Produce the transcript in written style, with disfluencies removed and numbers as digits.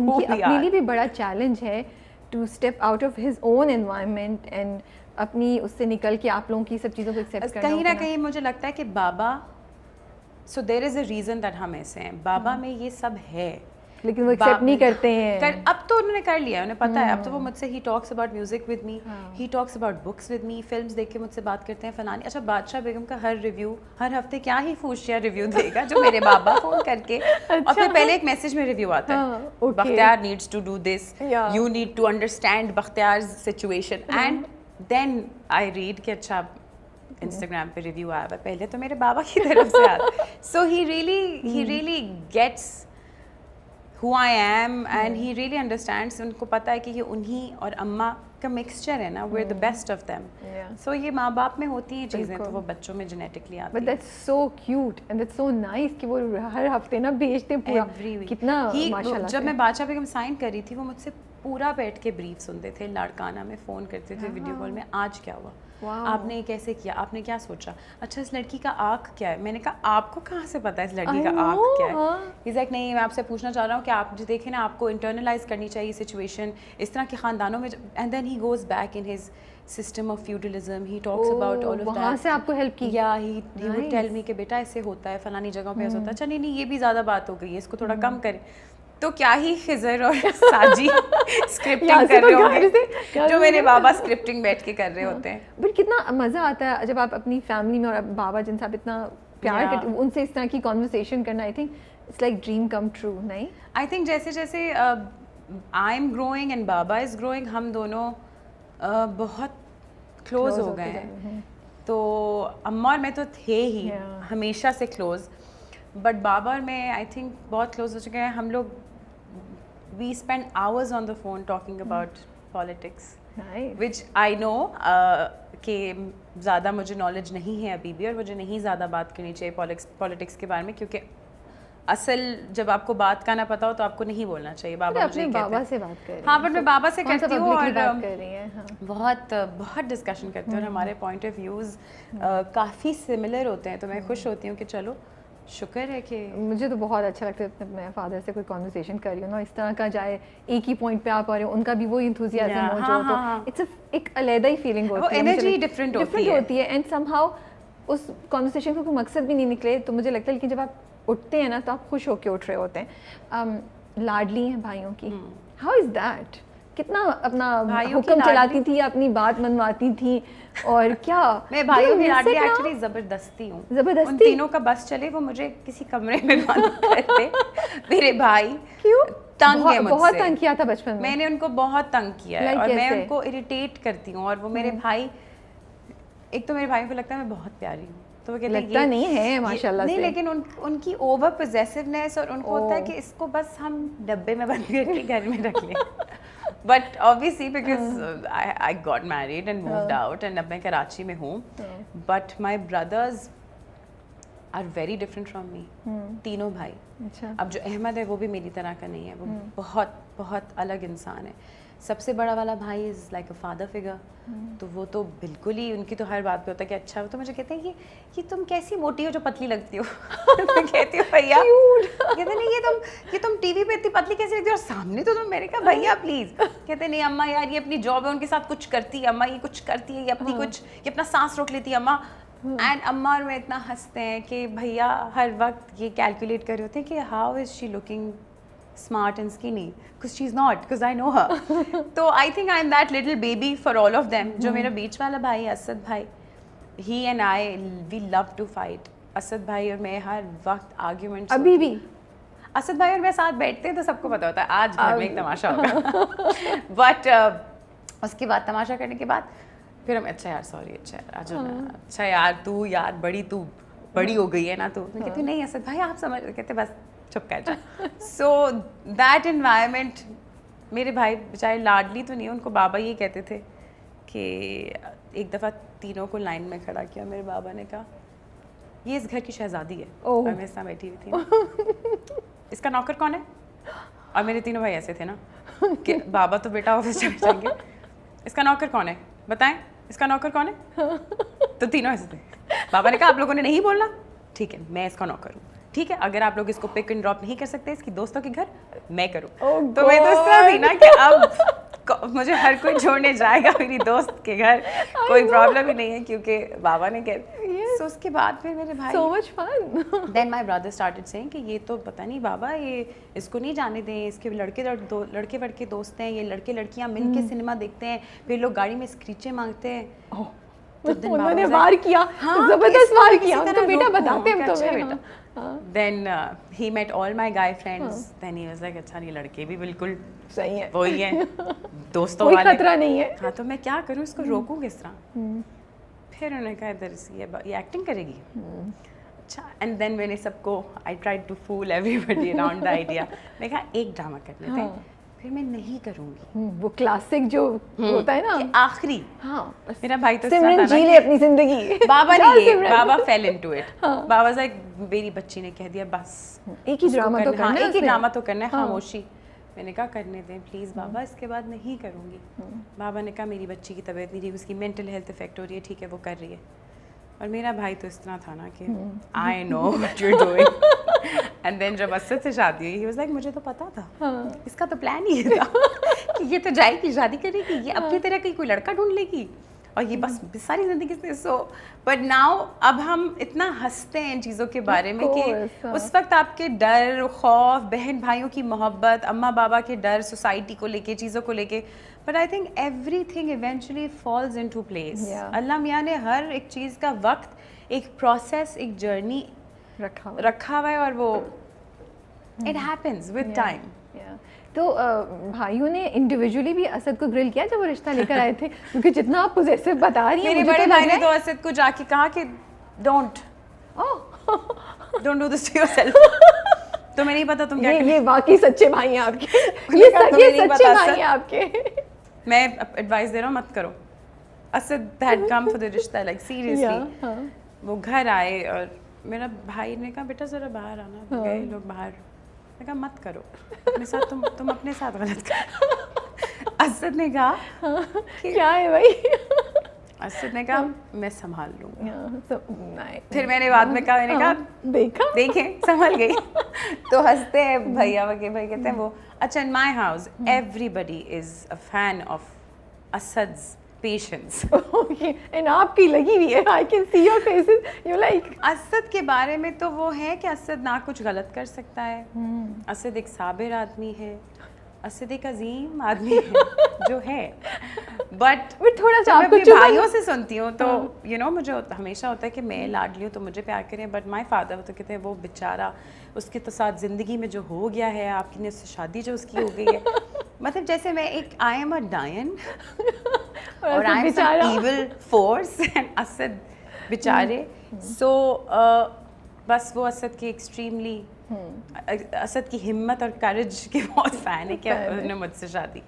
ان کی اپنے لیے بھی بڑا چیلنج ہے to step out of his own environment and اپنی اس سے نکل کے آپ لوگوں کی سب چیزوں کو ایکسیپٹ کرنا. کہیں نہ کہیں مجھے لگتا ہے کہ بابا سو دیر از اے ریزن دیٹ ہم ایسے ہیں. بابا میں یہ سب ہے لیکن وہ ایکسیپٹ نہیں کرتے ہیں. اب تو انہوں نے کر لیا, انہیں پتا ہے. اب تو وہ مجھ سے he talks about music with me, he talks about books with me, films دیکھ کے مجھ سے بات کرتے ہیں فلانی. اچھا بادشاہ بیگم کا ہر ریویو ہر ہفتے کیا ہی فوشیا ریویو دے گا جو میرے بابا فون کر کے, اور پھر پہلے ایک میسج میں ریویو آتا ہے, Bakhtiar needs to do this, you need to understand Bakhtiar situation. And then I read کہ اچھا انسٹاگرام پہ ریویو آیا ہوا, پہلے تو میرے بابا کی طرف سے آتا. So he really gets who I am and he really understands. ان کو پتہ ہے کہ یہ انہی اور اماں کا مکسچر ہے نا, we're the best of them. So یہ ماں باپ میں ہوتی ہیں چیزیں تو وہ بچوں میں جینیٹکلی آتی ہیں. But that's so cute and that's so nice کہ وہ ہر ہفتے نا بھیجتے ہیں پورا کتنا ماشاءاللہ. جب میں بادشاہ بیگم سائن کر رہی تھی وہ مجھ سے پورا بیٹھ کے بریف سنتے تھے, لاڑکانہ میں فون کرتے تھے ویڈیو کال میں, آج کیا ہوا, آپ نے کیسے کیا, آپ نے کیا سوچا, اچھا اس لڑکی کا آنکھ کیا ہے. میں نے کہا آپ کو کہاں سے پتا ہے اس لڑکی کا آنکھ کیا ہے. از لائک نہیں میں آپ سے پوچھنا چاہ رہا ہوں کہ آپ جو دیکھیں نا آپ کو انٹرنلائز کرنی چاہیے سچویشن اس طرح کے خاندانوں میں. And then he goes back in his system of feudalism, he talks about all of that. وہاں سے آپ کو ہیلپ کی. Yeah, he would tell me کہ بیٹا ایسے ہوتا ہے, فلانی جگہوں پہ ایسا ہوتا ہے. اچھا نہیں یہ بھی زیادہ بات ہو گئی ہے, اس کو تھوڑا کم کریں. تو کیا ہی خضر اور ساجی اسکرپٹنگ کر رہے ہوں گے جو میرے بابا اسکرپٹنگ بیٹھ کے کر رہے ہوتے ہیں. بٹ کتنا مزہ آتا ہے جب آپ اپنی فیملی میں اور بابا جن سے آپ اتنا پیار کرتے ان سے اس طرح کی کانورسیشن کرنا. I think it's like dream come true. نہیں آئی تھنک جیسے جیسے آئی ایم گروئنگ اینڈ بابا از گروئنگ, ہم دونوں بہت کلوز ہو گئے ہیں. تو اماں اور میں تو تھے ہی ہمیشہ سے کلوز, بٹ بابا اور میں آئی تھنک بہت کلوز ہو چکے ہیں. ہم لوگ we spend hours on the phone talking about politics, which I know کہ زیادہ مجھے نالج نہیں ہے ابھی بھی, اور مجھے نہیں زیادہ بات کرنی چاہیے پالیٹکس کے بارے میں, کیونکہ اصل جب آپ کو بات کا نہ پتا ہو تو آپ کو نہیں بولنا چاہیے. بابا مجھے بابا سے بات کر. ہاں بٹ میں بابا سے کرتی ہوں اور بہت بہت ڈسکشن کرتی ہوں, اور ہمارے پوائنٹ آف ویوز کافی سملر ہوتے ہیں. تو میں خوش ہوتی ہوں کہ چلو شکر ہے کہ مجھے تو بہت اچھا لگتا ہے میں فادر سے کوئی کانورسیشن کر رہی ہوں نا اس طرح کا, جائے ایک ہی پوائنٹ پہ آپ آ رہے ہو, ان کا بھی وہی انتھوزیازم ہو جو تو اٹس ایک علیحدہ ہی فیلنگ ہوتی ہے, انرجی ڈفرینٹ ہوتی ہے. اینڈ سم ہاؤ اس کانورسیشن کا کوئی مقصد بھی نہیں نکلے تو مجھے لگتا ہے, لیکن جب آپ اٹھتے ہیں نا تو آپ خوش ہو کے اٹھ رہے ہوتے ہیں. لاڈلی ہیں بھائیوں کی, ہاؤ از دیٹ, کتنا اپنا حکم چلاتی تھی, اپنی بات منواتی تھی, اور کیا میں بھائیوں کی لاڈلی ایکچولی زبردستی ہوں. ان تینوں کا بس چلے وہ مجھے کسی کمرے میں بند کرتے. میرے بھائی کیوں تنگ ہے مجھ سے, بہت تنگ کیا تھا بچپن میں نے ان کو بہت تنگ کیا ہے, اور میں ان کو اریٹیٹ کرتی ہوں. اور وہ میرے بھائی, ایک تو میرے بھائیوں کو لگتا ہے میں بہت پیاری ہوں, تو وہ کہتے ہیں لگتا نہیں ہے ماشاءاللہ سے, نہیں لیکن ان کی اوور پوزیسونیس, اور ان کو ہوتا ہے کہ اس کو بس ہم ڈبے میں بند کر کے گھر میں رکھ لیں. But obviously because I got married and moved out, and اب میں کراچی میں ہوں, but my brothers are very different from me. تینوں بھائی. اب جو احمد ہے وہ بھی میری طرح کا نہیں ہے, وہ بہت بہت الگ انسان ہے. سب سے بڑا والا بھائی is like a father figure, تو وہ تو بالکل ہی ان کی تو ہر بات پہ ہوتا ہے کہ اچھا. تو مجھے کہتے ہیں کہ تم کیسی موٹی ہو جو پتلی لگتی ہو. میں کہتی ہوں بھیا, کہتے نہیں یہ تم ٹی وی پہ اتنی پتلی کیسے لگتی ہو, اور سامنے تو تم. میرے کہا بھیا پلیز. کہتے نہیں اماں یار یہ اپنی جاب ہے, ان کے ساتھ کچھ کرتی ہے اماں, یہ کچھ کرتی ہے, یہ اپنی کچھ یہ اپنا سانس روک لیتی ہے اماں. اینڈ اماں اور میں اتنا ہنستے ہیں کہ بھیا ہر وقت یہ کیلکولیٹ کر رہے ہوتے ہیں کہ how is she looking smart and skinny, because she's not, because I know her. So I think I'm that little baby for all of them. جو میرا بیچ والا بھائی ہے اسد بھائی, he and I we love to fight. Asad بھائی اور میں ہر وقت arguments, ابھی بھی اسد بھائی اور میں ساتھ بیٹھتے ہیں تو سب کو پتا ہوتا ہے آج گھر میں ایک تماشا ہوگا. بٹ اس کے بعد تماشا کرنے کے بعد پھر ہم اچھا یار سوری, اچھا یار آج اچھا یار تو یار تو بڑی ہو گئی ہے نا. تو میں کہتی ہوں نہیں اسد بھائی آپ سمجھ, کہتے بس چپ کر جا. سو دیٹ انوائرمنٹ, میرے بھائی بیچارے لاڈلی تو نہیں, ان کو بابا یہ کہتے تھے کہ ایک دفعہ تینوں کو لائن میں کھڑا کیا, میرے بابا نے کہا یہ اس گھر کی شہزادی ہے, اور میں اس طرح بیٹھی ہوئی تھی, اس کا نوکر کون ہے. اور میرے تینوں بھائی ایسے تھے نا کہ بابا تو بیٹا آفس چلے جائیں گے, اس کا نوکر کون ہے بتائیں, اس کا نوکر کون ہے. تو تینوں ایسے تھے. بابا نے کہا آپ لوگوں نے نہیں بولنا, ٹھیک ہے میں اس کا نوکر ہوں, ٹھیک ہے اگر آپ لوگ اس کو پک اینڈ ڈراپ نہیں کر سکتے اس کی دوستوں کے گھر میں کروں. تو میں تو اس طرح تھی نا کہ اب مجھے ہر کوئی چھوڑنے جائے گا میری دوست کے گھر, کوئی پرابلم ہی نہیں ہے کیونکہ بابا نے کہہ. سو اس کے بعد پھر میرے بھائی so much fun. دین مائی برادر اسٹارٹڈ سیئنگ کہ یہ تو پتہ نہیں بابا یہ اس کو نہیں جانے دیں, اس کے لڑکے وڑکے دوست ہیں, یہ لڑکے لڑکیاں مل کے سنیما دیکھتے ہیں, پھر لوگ گاڑی میں اسکریچیں مانگتے ہیں. انہوں نے وار کیا, زبردست وار کیا, ان کو بیٹا بتاتے ہم تمہیں. Then he met all my guy friends, then he was like اچھا نہیں لڑکے بھی بالکل صحیح ہے, وہی ہیں دوستوں کوئی والے, خطرہ نہیں ہے. ہاں تو میں کیا کروں اس کو روکوں کس طرح. پھر انہوں نے کہا ادھر یہ ایکٹنگ کرے گی. اچھا اینڈ دین میں نے سب کو I try to fool everybody around the idea. میں کہا ایک ڈرامہ کر لیتے ہیں, پھر میں نہیں کروں گی. وہ کلاسک جو ہوتا ہے نا آخری. ہاں میرا بھائی تو سمرن جی لے اپنی زندگی. بابا نے بابا فیل انٹو اٹ. بابا لائک میری بچی نے کہہ دیا بس ایک ہی ڈرامہ تو کرنا ہے, ایک ہی ڈرامہ تو کرنا ہے, خاموشی. میں نے کہا کرنے دیں پلیز بابا, اس کے بعد نہیں کروں گی. بابا نے کہا میری بچی کی طبیعت نہیں ٹھیک, اس کی مینٹل ہیلتھ افیکٹ ہو رہی ہے, ٹھیک ہے وہ کر رہی ہے. اور میرا بھائی تو اس طرح تھا نا کہ I know what you doing. And then جب اسد سے شادی ہوئی ہی واز لائک مجھے تو پتا تھا, اس کا تو پلان ہی تھا کہ یہ تو جائے گی شادی کرے گی, یہ اپنی طرح کہیں کوئی لڑکا ڈھونڈ لے گی اور یہ بس ساری زندگی سے. سو بٹ ناؤ اب ہم اتنا ہنستے ہیں ان چیزوں کے بارے میں کہ اس وقت آپ کے ڈر, خوف, بہن بھائیوں کی محبت, اماں بابا کے ڈر, سوسائٹی کو لے کے, چیزوں کو لے کے, but I think every thing eventually falls into place. Allah میاں نے ہر ایک چیز کا وقت, ایک پروسیس, ایک جرنی رکھا ہوا ہے, اور وہ اٹ ہیپنز ود ٹائم. تو بھائیوں نے انڈیویجولی بھی اسد کو گرل کیا جب وہ رشتہ لے کر آئے تھے, کیونکہ جتنا آپ پوزیسو بتا رہی ہیں میرے بڑے بھائی نے تو اسد کو جا کے کہا کہ don't do this to yourself. تمہیں نہیں پتا تم کیا. یہ واقعی سچے بھائی ہیں آپ کے, یہ سچے بھائی ہیں آپ کے. میں ایڈوائس دے رہا ہوں مت کرو. Asad had come for the رشتہ like seriously. وہ گھر آئے اور میرا بھائی نے کہا بیٹا ذرا باہر آنا, گئے لوگ باہر. میں کہا مت کرو اپنے ساتھ, تم اپنے ساتھ غلط کرو. اسد نے کہا کیا ہے بھائی, اسد نے کہا میں سنبھال لوں گا. پھر میں نے بعد میں کہا, میں نے کہا دیکھیں سنبھل گئی. تو ہنستے ہیں بھیا وغیرہ, بھائی کہتے ہیں وہ اچھا in my house everybody is a fan of Asad's patience. Okay, and آپ کی لگی ہوئی ہے, I can see your faces, you like. Asad کے بارے میں تو وہ ہے کہ اسد نہ کچھ غلط کر سکتا ہے, اسد ایک صابر آدمی ہے, اسد ایک عظیم آدمی ہے جو ہے. بٹ تھوڑا سا میں اپنے بھائیوں سے سنتی ہوں تو یو نو مجھے ہمیشہ ہوتا ہے کہ میں لاڈلی ہوں تو مجھے پیار کریں, بٹ مائی فادر تو کہتے ہیں وہ بیچارہ, اس کے تو ساتھ زندگی میں جو ہو گیا ہے, آپ کی نے اس سے شادی جو اس کی ہو گئی ہے, مطلب جیسے میں ایک آئی ایم اے ڈائن اور I am some evil force and Asad بیچارے. سو بس وہ اسد کی ایکسٹریملی, اسد کی ہمت اور کریج کے بہت فین ہے کہ انہوں نے مجھ سے شادی